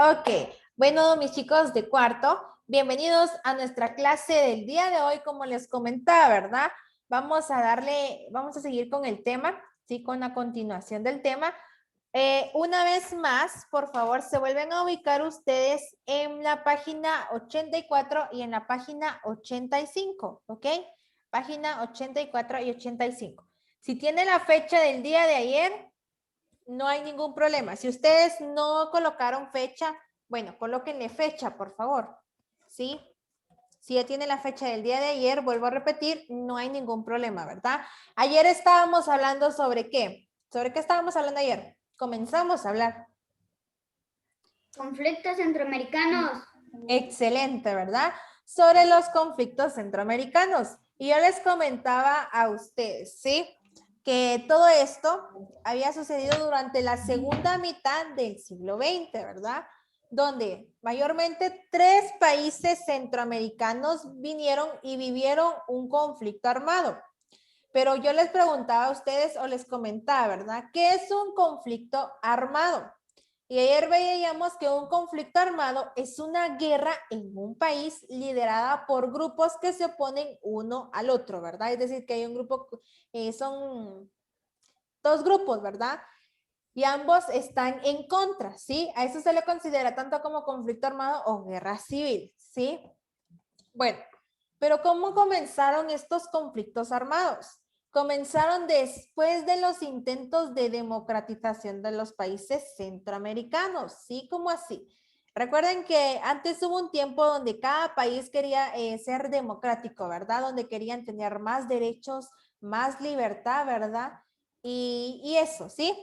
Ok, bueno, mis chicos de cuarto, bienvenidos a nuestra clase del día de hoy, como les comentaba, ¿verdad? Vamos a seguir con el tema, ¿sí? Con la continuación del tema. Una vez más, por favor, se vuelven a ubicar ustedes en la página 84 y en la página 85, ¿ok? Página 84 y 85. Si tiene la fecha del día de ayer, no hay ningún problema. Si ustedes no colocaron fecha, bueno, colóquenle fecha, por favor. ¿Sí? Si ya tiene la fecha del día de ayer, vuelvo a repetir, no hay ningún problema, ¿verdad? Ayer estábamos hablando sobre qué. ¿Sobre qué estábamos hablando ayer? Comenzamos a hablar. Conflictos centroamericanos. Excelente, ¿verdad? Sobre los conflictos centroamericanos. Y yo les comentaba a ustedes, ¿sí? Que todo esto había sucedido durante la segunda mitad del siglo XX, ¿verdad? Donde mayormente 3 países centroamericanos vinieron y vivieron un conflicto armado. Pero yo les preguntaba a ustedes o les comentaba, ¿verdad? ¿Qué es un conflicto armado? Y ayer veíamos que un conflicto armado es una guerra en un país liderada por grupos que se oponen uno al otro, ¿verdad? Es decir, que hay un grupo, son 2 grupos, ¿verdad? Y ambos están en contra, ¿sí? A eso se le considera tanto como conflicto armado o guerra civil, ¿sí? Bueno, pero ¿cómo comenzaron estos conflictos armados? Comenzaron después de los intentos de democratización de los países centroamericanos, ¿sí? Como así. Recuerden que antes hubo un tiempo donde cada país quería ser democrático, ¿verdad? Donde querían tener más derechos, más libertad, ¿verdad? Y eso, ¿sí?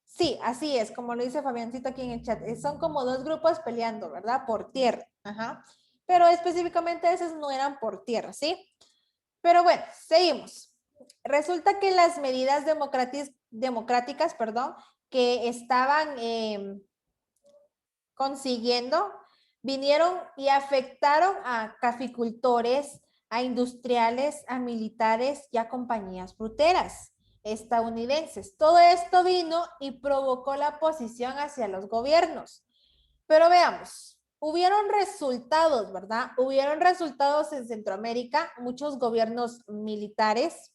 Sí, así es, como lo dice Fabiancito aquí en el chat. Son como 2 grupos peleando, ¿verdad? Por tierra. Ajá. Pero específicamente esos no eran por tierra, ¿sí? Pero bueno, seguimos. Resulta que las medidas democráticas, perdón, que estaban consiguiendo, vinieron y afectaron a caficultores, a industriales, a militares y a compañías fruteras estadounidenses. Todo esto vino y provocó la oposición hacia los gobiernos. Pero veamos, hubieron resultados, ¿verdad? Hubieron resultados en Centroamérica, muchos gobiernos militares.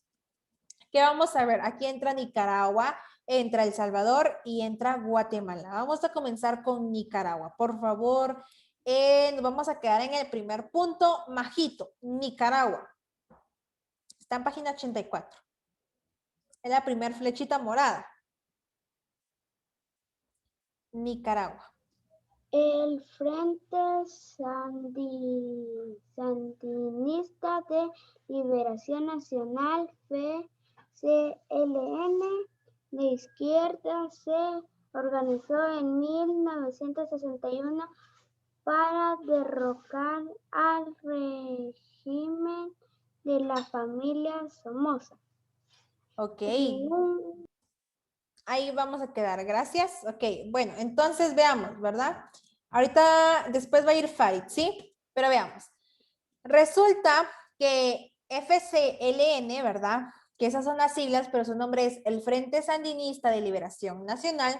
¿Qué vamos a ver? Aquí entra Nicaragua, entra El Salvador y entra Guatemala. Vamos a comenzar con Nicaragua. Por favor, nos vamos a quedar en el primer punto, Majito, Nicaragua. Está en página 84. Es la primera flechita morada. Nicaragua. El Frente Sandinista de Liberación Nacional, FCLN, de izquierda, se organizó en 1961 para derrocar al régimen de la familia Somoza. Ok. Ahí vamos a quedar, gracias. Ok, bueno, entonces veamos, ¿verdad? Ahorita, después va a ir Farid, ¿sí? Pero veamos. Resulta que FCLN, ¿verdad? Que esas son las siglas, pero su nombre es el Frente Sandinista de Liberación Nacional,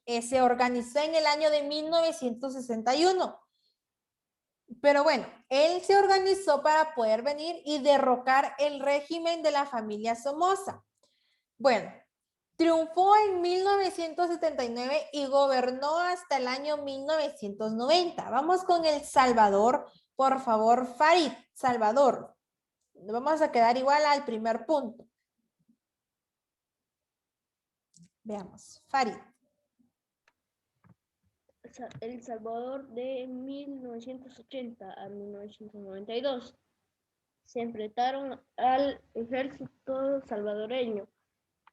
se organizó en el año de 1961. Pero bueno, él se organizó para poder venir y derrocar el régimen de la familia Somoza. Bueno, triunfó en 1979 y gobernó hasta el año 1990. Vamos con El Salvador, por favor, Farid, Salvador. Vamos a quedar igual al primer punto. Veamos, Farid. El Salvador de 1980 a 1992. Se enfrentaron al ejército salvadoreño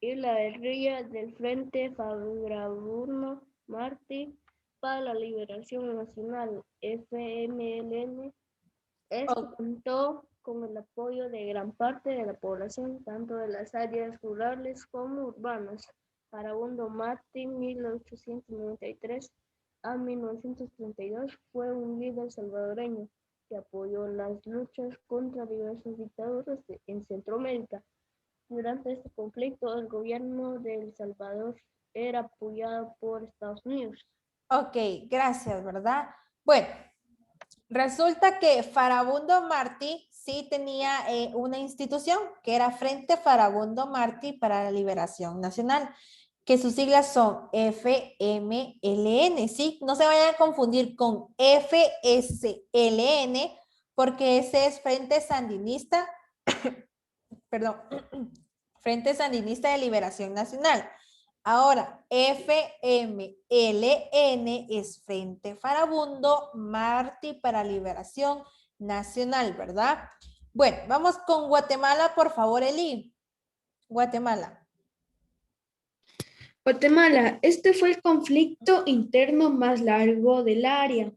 y la guerrilla del Frente Farabuno Martí para la Liberación Nacional, FMLN. Esto contó con el apoyo de gran parte de la población, tanto de las áreas rurales como urbanas. Farabuno Martí, 1893 a 1932, fue un líder salvadoreño que apoyó las luchas contra diversas dictaduras en Centroamérica. Durante este conflicto, el gobierno de El Salvador era apoyado por Estados Unidos. Ok, gracias, ¿verdad? Bueno, resulta que Farabundo Martí sí tenía una institución que era Frente Farabundo Martí para la Liberación Nacional, que sus siglas son FMLN, ¿sí? No se vayan a confundir con FSLN, porque ese es Frente Sandinista, perdón, Frente Sandinista de Liberación Nacional. Ahora, FMLN es Frente Farabundo Martí para Liberación Nacional, ¿verdad? Bueno, vamos con Guatemala, por favor, Eli. Guatemala. Guatemala, este fue el conflicto interno más largo del área.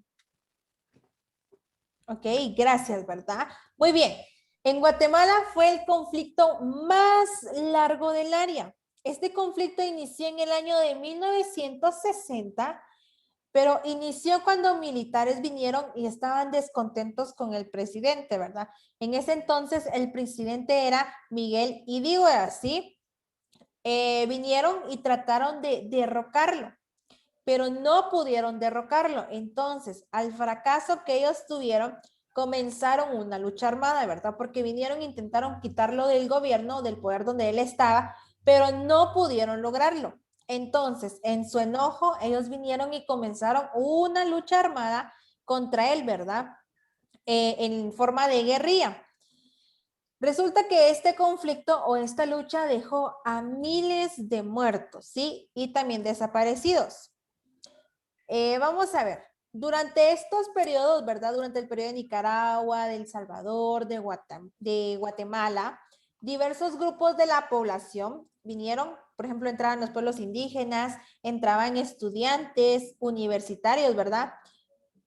Ok, gracias, ¿verdad? Muy bien. En Guatemala fue el conflicto más largo del área. Este conflicto inició en el año de 1960, pero inició cuando militares vinieron y estaban descontentos con el presidente, ¿verdad? En ese entonces el presidente era Miguel Idígoras, ¿sí? Vinieron y trataron de derrocarlo, pero no pudieron derrocarlo. Entonces, al fracaso que ellos tuvieron, comenzaron una lucha armada, ¿verdad? Porque vinieron e intentaron quitarlo del gobierno, del poder donde él estaba, pero no pudieron lograrlo. Entonces, en su enojo, ellos vinieron y comenzaron una lucha armada contra él, ¿verdad? En forma de guerrilla. Resulta que este conflicto o esta lucha dejó a miles de muertos, ¿sí? Y también desaparecidos. Vamos a ver, durante estos periodos, ¿verdad? Durante el periodo de Nicaragua, de El Salvador, de Guatemala, diversos grupos de la población vinieron, por ejemplo, entraban los pueblos indígenas, entraban estudiantes, universitarios, ¿verdad?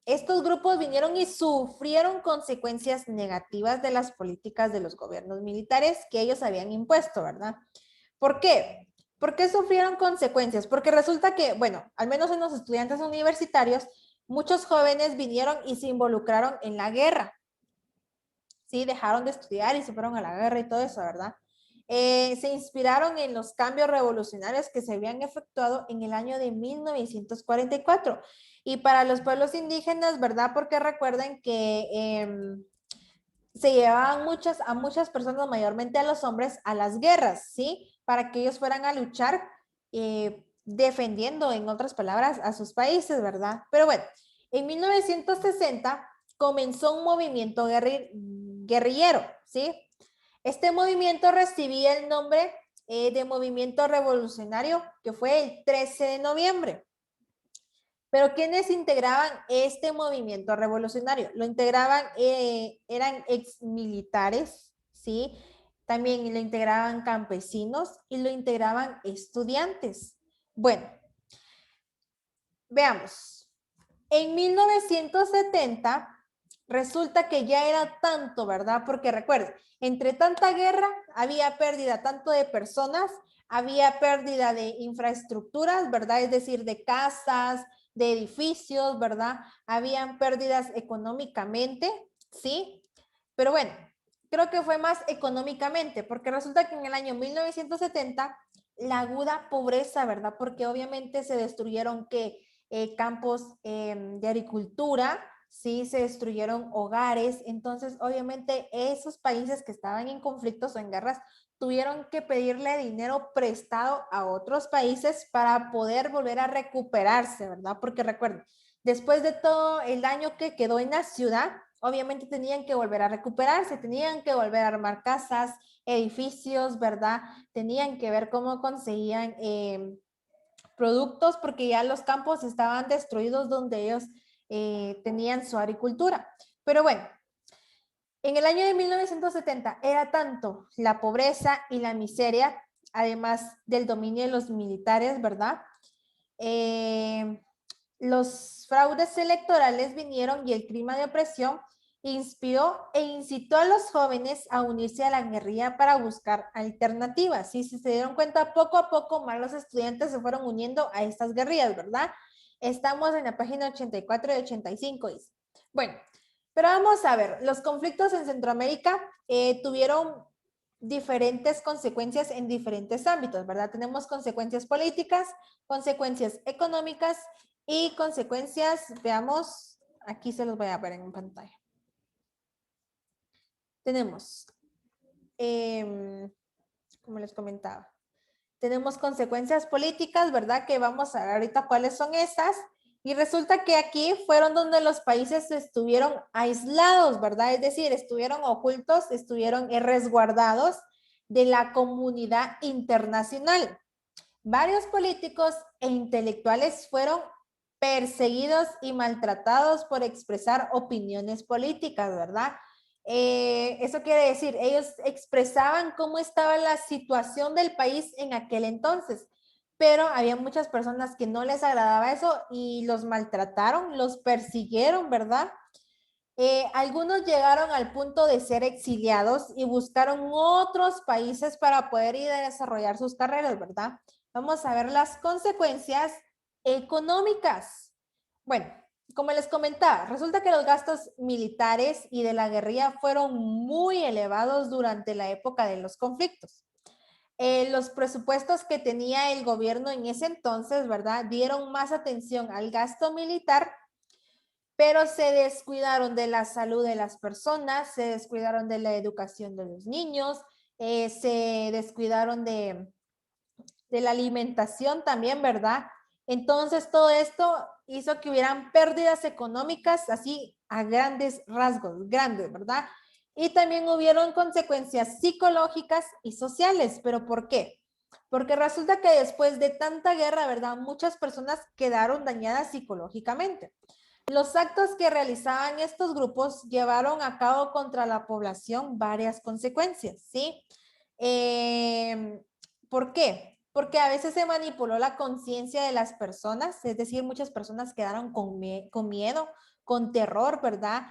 Estos grupos vinieron y sufrieron consecuencias negativas de las políticas de los gobiernos militares que ellos habían impuesto, ¿verdad? ¿Por qué? ¿Por qué sufrieron consecuencias? Porque resulta que, bueno, al menos en los estudiantes universitarios, muchos jóvenes vinieron y se involucraron en la guerra. Sí, dejaron de estudiar y se fueron a la guerra y todo eso, ¿verdad? Se inspiraron en los cambios revolucionarios que se habían efectuado en el año de 1944. Y para los pueblos indígenas, ¿verdad? Porque recuerden que se llevaban a muchas personas, mayormente a los hombres, a las guerras, ¿sí? Para que ellos fueran a luchar defendiendo, en otras palabras, a sus países, ¿verdad? Pero bueno, en 1960 comenzó un movimiento guerrillero, ¿sí? Este movimiento recibía el nombre de Movimiento Revolucionario, que fue el 13 de noviembre. Pero ¿quiénes integraban este movimiento revolucionario? Lo integraban, eran exmilitares, ¿sí? También lo integraban campesinos y lo integraban estudiantes. Bueno, veamos. En 1970 resulta que ya era tanto, ¿verdad? Porque recuerden, entre tanta guerra había pérdida tanto de personas, había pérdida de infraestructuras, ¿verdad? Es decir, de casas, de edificios, ¿verdad? Habían pérdidas económicamente, ¿sí? Pero bueno, creo que fue más económicamente, porque resulta que en el año 1970 la aguda pobreza, ¿verdad? Porque obviamente se destruyeron que campos de agricultura, sí, se destruyeron hogares, entonces obviamente esos países que estaban en conflictos o en guerras tuvieron que pedirle dinero prestado a otros países para poder volver a recuperarse, ¿verdad? Porque recuerden, después de todo el daño que quedó en la ciudad, obviamente tenían que volver a recuperarse, tenían que volver a armar casas, edificios, ¿verdad? Tenían que ver cómo conseguían productos porque ya los campos estaban destruidos donde ellos tenían su agricultura. Pero bueno, en el año de 1970 era tanto la pobreza y la miseria, además del dominio de los militares, ¿verdad? Los fraudes electorales vinieron y el clima de opresión inspiró e incitó a los jóvenes a unirse a la guerrilla para buscar alternativas. ¿Sí? Si se dieron cuenta, poco a poco más los estudiantes se fueron uniendo a estas guerrillas, ¿verdad? Estamos en la página 84 y 85. Dice. Bueno, pero vamos a ver, los conflictos en Centroamérica tuvieron diferentes consecuencias en diferentes ámbitos, ¿verdad? Tenemos consecuencias políticas, consecuencias económicas Y consecuencias, veamos, aquí se los voy a ver en pantalla. Tenemos, como les comentaba, tenemos consecuencias políticas, ¿verdad? Que vamos a ver ahorita cuáles son esas. Y resulta que aquí fueron donde los países estuvieron aislados, ¿verdad? Es decir, estuvieron ocultos, estuvieron resguardados de la comunidad internacional. Varios políticos e intelectuales fueron perseguidos y maltratados por expresar opiniones políticas, ¿verdad? Eso quiere decir, ellos expresaban cómo estaba la situación del país en aquel entonces, pero había muchas personas que no les agradaba eso y los maltrataron, los persiguieron, ¿verdad? Algunos llegaron al punto de ser exiliados y buscaron otros países para poder ir a desarrollar sus carreras, ¿verdad? Vamos a ver las consecuencias económicas. Bueno, como les comentaba, resulta que los gastos militares y de la guerrilla fueron muy elevados durante la época de los conflictos. Los presupuestos que tenía el gobierno en ese entonces, ¿verdad? Dieron más atención al gasto militar, pero se descuidaron de la salud de las personas, se descuidaron de la educación de los niños, se descuidaron de la alimentación también, ¿verdad? Entonces todo esto hizo que hubieran pérdidas económicas así a grandes rasgos, grandes, ¿verdad? Y también hubieron consecuencias psicológicas y sociales, ¿pero por qué? Porque resulta que después de tanta guerra, ¿verdad? Muchas personas quedaron dañadas psicológicamente. Los actos que realizaban estos grupos llevaron a cabo contra la población varias consecuencias, ¿sí? ¿Por qué? Porque a veces se manipuló la conciencia de las personas, es decir, muchas personas quedaron con miedo, con terror, ¿verdad?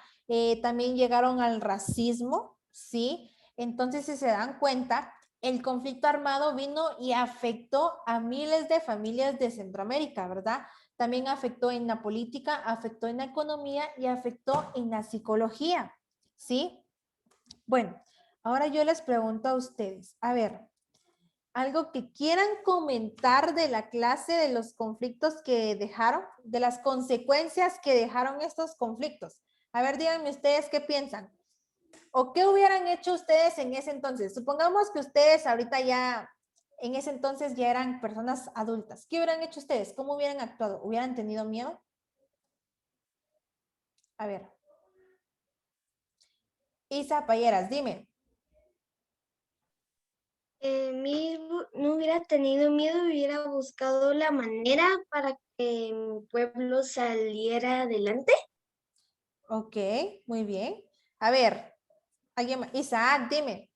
También llegaron al racismo, ¿sí? Entonces, si se dan cuenta, el conflicto armado vino y afectó a miles de familias de Centroamérica, ¿verdad? También afectó en la política, afectó en la economía y afectó en la psicología, ¿sí? Bueno, ahora yo les pregunto a ustedes, a ver, algo que quieran comentar de la clase de los conflictos que dejaron, de las consecuencias que dejaron estos conflictos. A ver, díganme ustedes qué piensan. ¿O qué hubieran hecho ustedes en ese entonces? Supongamos que ustedes ahorita ya, en ese entonces ya eran personas adultas. ¿Qué hubieran hecho ustedes? ¿Cómo hubieran actuado? ¿Hubieran tenido miedo? A ver. Isa Payeras, dime. No hubiera tenido miedo, hubiera buscado la manera para que mi pueblo saliera adelante. Ok, muy bien. A ver, alguien más. Isaac, dime.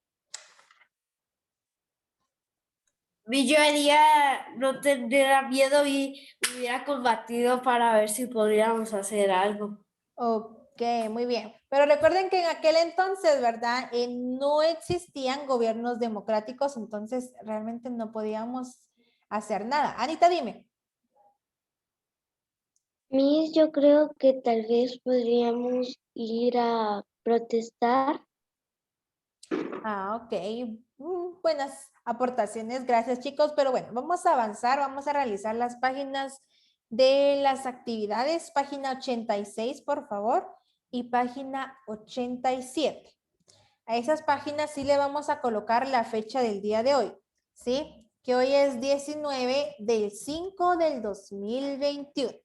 Yo haría, no tendría miedo y hubiera combatido para ver si podríamos hacer algo. Ok, muy bien. Pero recuerden que en aquel entonces, ¿verdad? No existían gobiernos democráticos, entonces realmente no podíamos hacer nada. Anita, dime. Yo creo que tal vez podríamos ir a protestar. Ah, ok. Buenas aportaciones, gracias chicos. Pero bueno, vamos a avanzar, vamos a realizar las páginas de las actividades. Página 86, por favor, y página 87. A esas páginas sí le vamos a colocar la fecha del día de hoy, ¿sí? Que hoy es 19 del 5 del 2021.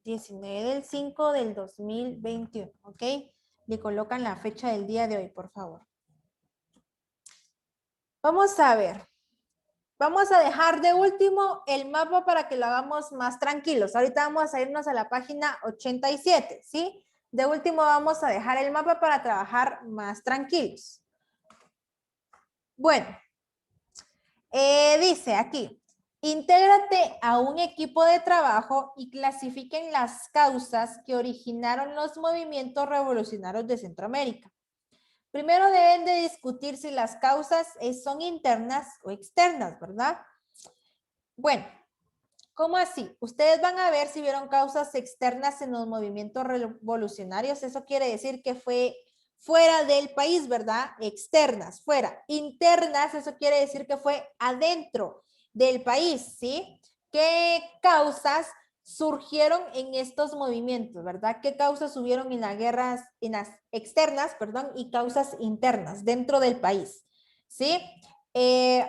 19 del 5 del 2021, ¿ok? Le colocan la fecha del día de hoy, por favor. Vamos a ver. Vamos a dejar de último el mapa para que lo hagamos más tranquilos. Ahorita vamos a irnos a la página 87, ¿sí? De último vamos a dejar el mapa para trabajar más tranquilos. Bueno, dice aquí, intégrate a un equipo de trabajo y clasifiquen las causas que originaron los movimientos revolucionarios de Centroamérica. Primero deben de discutir si las causas son internas o externas, ¿verdad? Bueno, ¿cómo así? Ustedes van a ver si vieron causas externas en los movimientos revolucionarios. Eso quiere decir que fue fuera del país, ¿verdad? Externas, fuera. Internas, eso quiere decir que fue adentro del país, ¿sí? ¿Qué causas surgieron en estos movimientos, ¿verdad? ¿Qué causas hubieron en en las externas, perdón, y causas internas dentro del país? ¿Sí?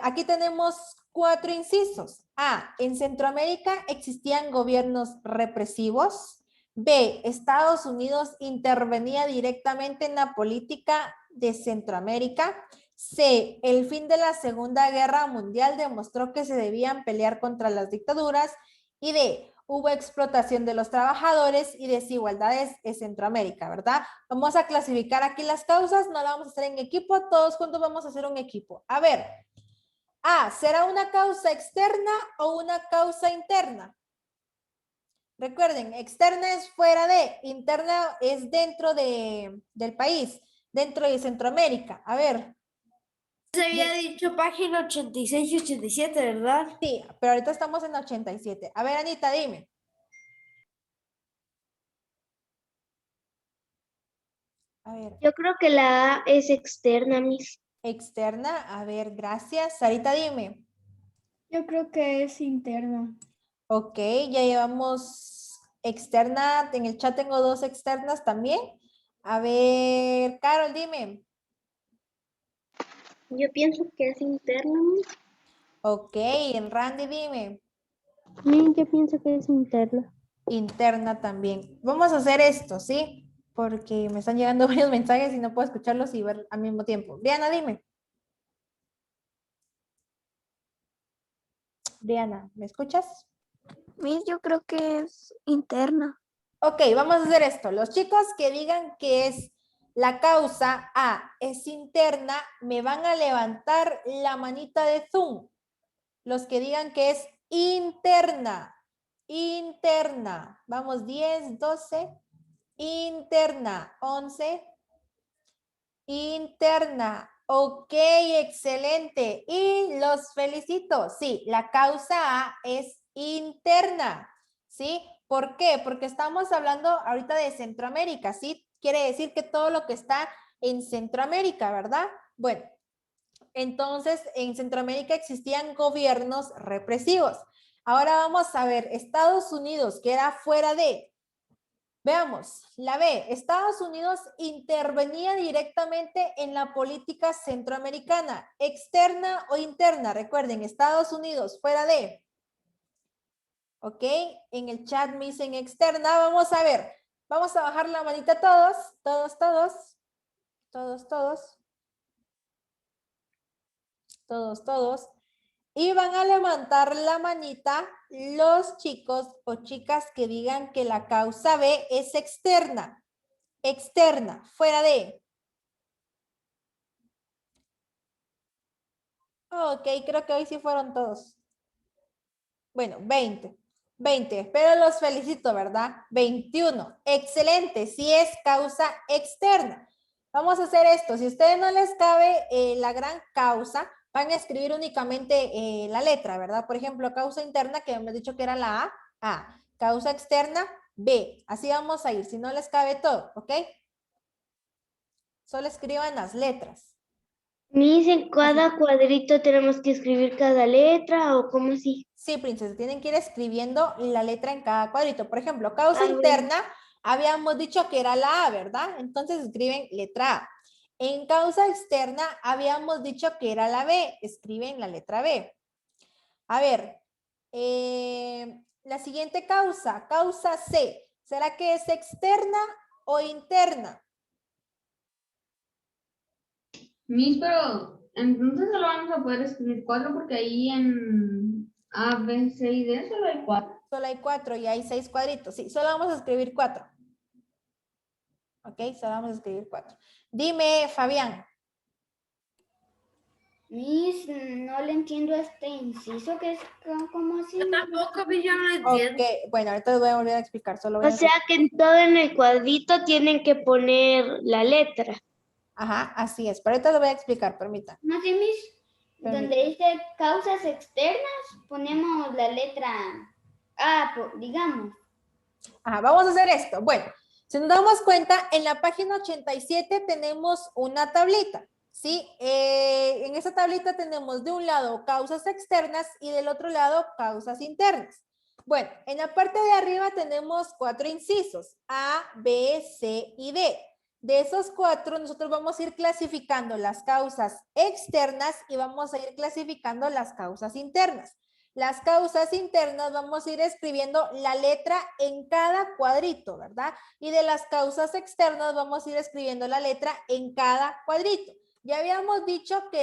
Aquí tenemos 4 incisos. A, en Centroamérica existían gobiernos represivos. B, Estados Unidos intervenía directamente en la política de Centroamérica. C, el fin de la Segunda Guerra Mundial demostró que se debían pelear contra las dictaduras. Y D, hubo explotación de los trabajadores y desigualdades en Centroamérica, ¿verdad? Vamos a clasificar aquí las causas, no la vamos a hacer en equipo, todos juntos vamos a hacer un equipo. A ver, A, ¿será una causa externa o una causa interna? Recuerden, externa es fuera de, interna es dentro del país, dentro de Centroamérica. A ver. Se había dicho página 86 y 87, ¿verdad? Sí, pero ahorita estamos en 87. A ver, Anita, dime. A ver. Yo creo que la A es externa, Miss. Externa, a ver, gracias. Sarita, dime. Yo creo que es interna. Ok, ya llevamos externa. En el chat tengo 2 externas también. A ver, Carol, dime. Yo pienso que es interna, Miss. Ok, en Randy, dime. Yo pienso que es interna. Interna también. Vamos a hacer esto, ¿sí? Porque me están llegando varios mensajes y no puedo escucharlos y ver al mismo tiempo. Diana, dime. Diana, ¿me escuchas? Miss, yo creo que es interna. Ok, vamos a hacer esto. Los chicos que digan que es la causa A es interna, me van a levantar la manita de Zoom. Los que digan que es interna, interna. Vamos, 10, 12, interna, 11, interna. Ok, excelente. Y los felicito. Sí, la causa A es interna. ¿Sí? ¿Por qué? Porque estamos hablando ahorita de Centroamérica, ¿sí? Quiere decir que todo lo que está en Centroamérica, ¿verdad? Bueno, entonces en Centroamérica existían gobiernos represivos. Ahora vamos a ver, Estados Unidos, que era fuera de... Veamos, la B, Estados Unidos intervenía directamente en la política centroamericana, externa o interna. Recuerden, Estados Unidos fuera de... ¿Ok? En el chat me dicen externa. Vamos a ver. Vamos a bajar la manita todos. Todos, todos. Todos, todos. Todos, todos. Y van a levantar la manita los chicos o chicas que digan que la causa B es externa. Externa, fuera de. Ok, creo que hoy sí fueron todos. Bueno, 20. 20, pero los felicito, ¿verdad? 21. Excelente, sí es causa externa. Vamos a hacer esto. Si a ustedes no les cabe la gran causa, van a escribir únicamente la letra, ¿verdad? Por ejemplo, causa interna, que hemos dicho que era la A. A. Causa externa, B. Así vamos a ir, si no les cabe todo, ¿ok? Solo escriban las letras. Miss, en cada cuadrito tenemos que escribir cada letra o cómo así. Sí, princesa, tienen que ir escribiendo la letra en cada cuadrito. Por ejemplo, causa Bueno. interna, habíamos dicho que era la A, ¿verdad? Entonces escriben letra A. En causa externa, habíamos dicho que era la B, escriben la letra B. A ver, la siguiente causa, causa C, ¿será que es externa o interna? Miss, pero entonces solo vamos a poder escribir 4 porque ahí en A, B, C y D solo hay 4. Solo hay 4 y hay 6 cuadritos. Sí, solo vamos a escribir 4. Ok, solo vamos a escribir 4. Dime, Fabián. Miss, no le entiendo este inciso que es como así. Yo tampoco, yo no entiendo. Ok, bueno, ahorita les voy a volver a explicar. Solo voy O a... sea que en todo en el cuadrito tienen que poner la letra. Ajá, así es. Pero ahorita les voy a explicar, permítanme. No sé, Miss, donde dice causas externas, ponemos la letra A, digamos. Ajá, vamos a hacer esto. Bueno, si nos damos cuenta, en la página 87 tenemos una tablita, ¿sí? En esa tablita tenemos de un lado causas externas y del otro lado causas internas. Bueno, en la parte de arriba tenemos 4 incisos, A, B, C y D. De esos 4, nosotros vamos a ir clasificando las causas externas y vamos a ir clasificando las causas internas. Las causas internas vamos a ir escribiendo la letra en cada cuadrito, ¿verdad? Y de las causas externas vamos a ir escribiendo la letra en cada cuadrito. Ya habíamos dicho que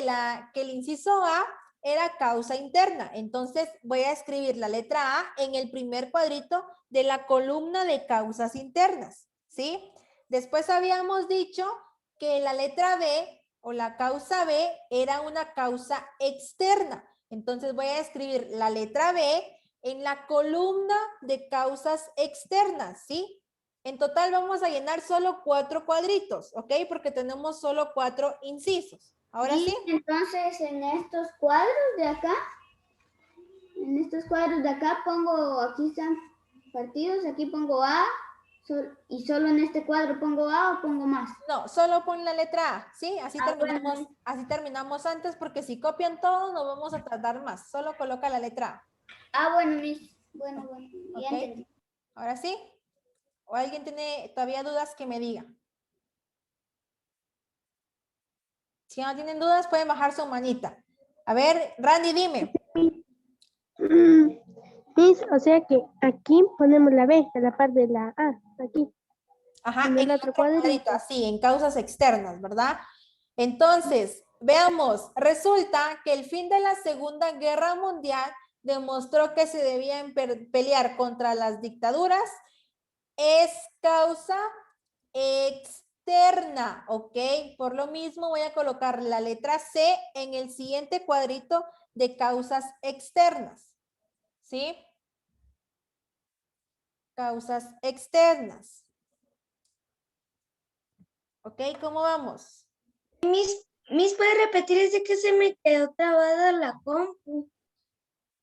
el inciso A era causa interna. Entonces voy a escribir la letra A en el primer cuadrito de la columna de causas internas, ¿sí? Después habíamos dicho que la letra B o la causa B era una causa externa. Entonces voy a escribir la letra B en la columna de causas externas, ¿sí? En total vamos a llenar solo 4 cuadritos, ¿ok? Porque tenemos solo 4 incisos. Ahora Y sí. entonces en estos cuadros de acá, pongo, aquí están partidos, aquí pongo A, y solo en este cuadro pongo A o pongo más. No, solo pon la letra A, ¿sí? Así terminamos, bueno. así terminamos antes, porque si copian todo, nos vamos a tardar más. Solo coloca la letra A. Bueno, Miss. Bueno, ya ¿Ok? entendí. Ahora sí. ¿O alguien tiene todavía dudas que me diga? Si no tienen dudas, pueden bajar su manita. A ver, Randy, dime. Miss, o sea que aquí ponemos la B a la par de la A, aquí. Ajá, En el otro cuadrito. así, en causas externas, ¿verdad? Entonces, veamos, resulta que el fin de la Segunda Guerra Mundial demostró que se debían pelear contra las dictaduras. Es causa externa, ¿ok? Por lo mismo voy a colocar la letra C en el siguiente cuadrito de causas externas, ¿sí? Causas externas. ¿Ok? ¿Cómo vamos? Miss, ¿puede repetir? Es de que se me quedó trabada la compu.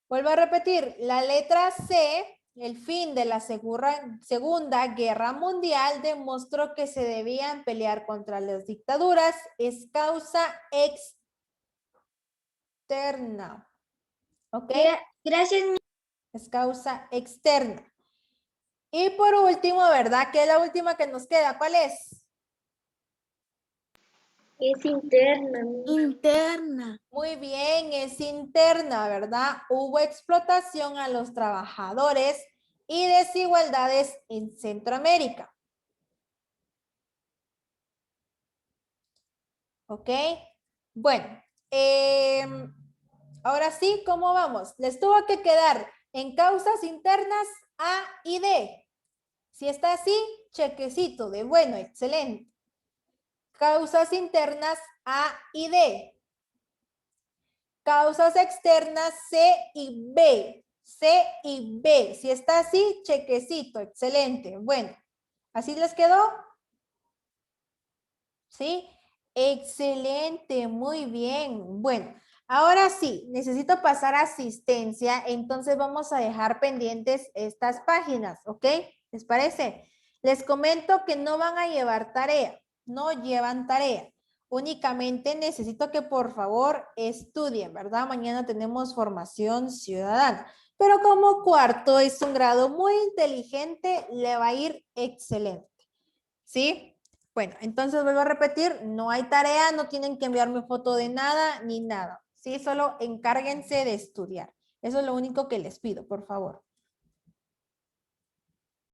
Vuelvo a repetir, la letra C, el fin de la Segunda Guerra Mundial demostró que se debían pelear contra las dictaduras. Es causa externa. ¿Ok? Gracias, Miss. Es causa externa. Y por último, ¿verdad? ¿Qué es la última que nos queda? ¿Cuál es? Es interna. Interna. Muy bien, es interna, ¿verdad? Hubo explotación a los trabajadores y desigualdades en Centroamérica. ¿Ok? Bueno, ahora sí, ¿cómo vamos? Les tuvo que quedar en causas internas A y D. Si está así, chequecito de bueno, excelente. Causas internas A y D. Causas externas C y B. C y B. Si está así, chequecito, excelente. Bueno, ¿así les quedó? ¿Sí? Excelente, muy bien. Bueno, ahora sí, necesito pasar a asistencia, entonces vamos a dejar pendientes estas páginas, ¿ok? ¿Les parece? Les comento que no van a llevar tarea, no llevan tarea. Únicamente necesito que por favor estudien, ¿verdad? Mañana tenemos formación ciudadana, pero como cuarto es un grado muy inteligente, le va a ir excelente, ¿sí? Bueno, entonces vuelvo a repetir, no hay tarea, no tienen que enviarme foto de nada ni nada, ¿sí? Solo encárguense de estudiar. Eso es lo único que les pido, por favor.